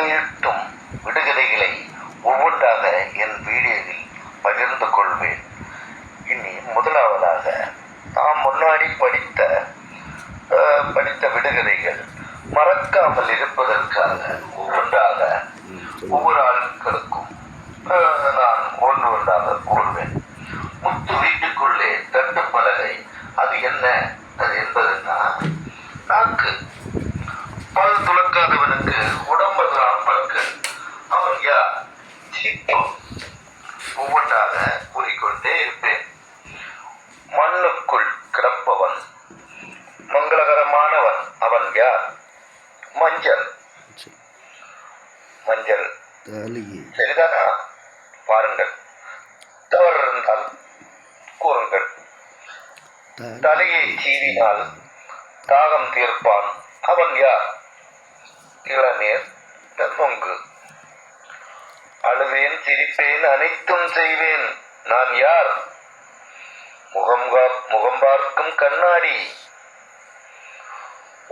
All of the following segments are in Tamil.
கண்ணீட்டும் விடுகதைகளை ஒவ்வொன்றாக என் வீடியோவில் பகிர்ந்து கொள்வேன். இனி முதலாவதாக நாம் முன்னாடி படித்த விடுகதைகள் மறக்காமல் இருப்பதற்காக ஒவ்வொன்றாக ஒவ்வொரு ஆட்களுக்கும் நான் ஒன்றாக கூறுவேன். முத்து வீட்டுக்குள்ளே தட்டு பலகை, அது என்ன என்பதுன்னா நாக்கு. பல் துளக்காதவனுக்கு உடம்பெல்லாம் பற்கள், அவன் யார்? சிப்பு. ஒவ்வொன்றாக கூறிக்கொண்டே இருப்பேன். மண்ணுக்குள் கிடப்பவன், மங்களகரமானவன், அவன் யார்? மஞ்சள். மஞ்சள் சரிதானா? பாருங்கள். தவறு இருந்தால் கூறுங்கள். தலையை சீவினால் தாகம் தீர்ப்பான், அவன் யார்? இளநீர், நொங்கு. அழுவேன், சிரிப்பேன், அனைத்தும் செய்வேன், நான் யார்? முகம் பார்க்கும் கண்ணாடி.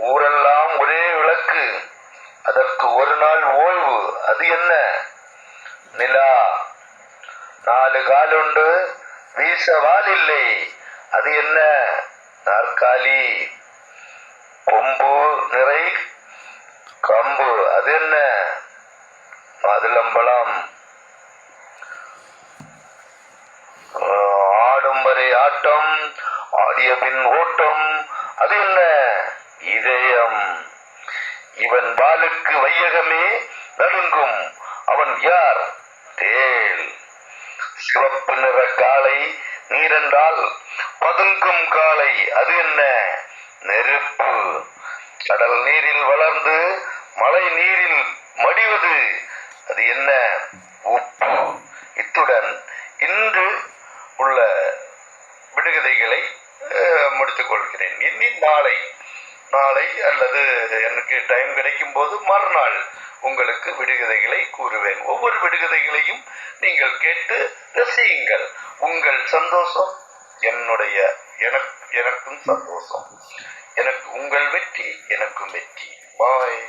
ஊரெல்லாம் ஒரே விளக்கு, அதற்கு ஒரு நாள் ஓய்வு, அது என்ன? நிலா. 4 காலுண்டு, வீச வால் இல்லை, அது என்ன? நாற்காலி. கொம்பு நிறை கம்பு, அது என்ன? மாதுளம்பழம். ஆடும் வரை ஆட்டம், ஆடிய பின் ஓட்டம், அது என்ன? இதயம். இவன் வாளுக்கு வையகமே நடுங்கும், அவன் யார்? தேள். சிவப்பு நிற காளை, நீரென்றால் பதுங்கும் காளை, அது என்ன? நெருப்பு. கடல் நீரில் வளர்ந்து மழை நீரில் மடிவது, அது என்ன? உப்பு. இத்துடன் இன்று உள்ள விடுகதைகளை முடித்துக் கொள்கிறேன். இனி நாளை அல்லது எனக்கு டைம் கிடைக்கும் போது மறுநாள் உங்களுக்கு விடுகதைகளை கூறுவேன். ஒவ்வொரு விடுகதைகளையும் நீங்கள் கேட்டு ரசியுங்கள். உங்கள் சந்தோஷம் எனக்கும் சந்தோஷம். உங்கள் வெற்றி எனக்கும் வெற்றி. பாய்.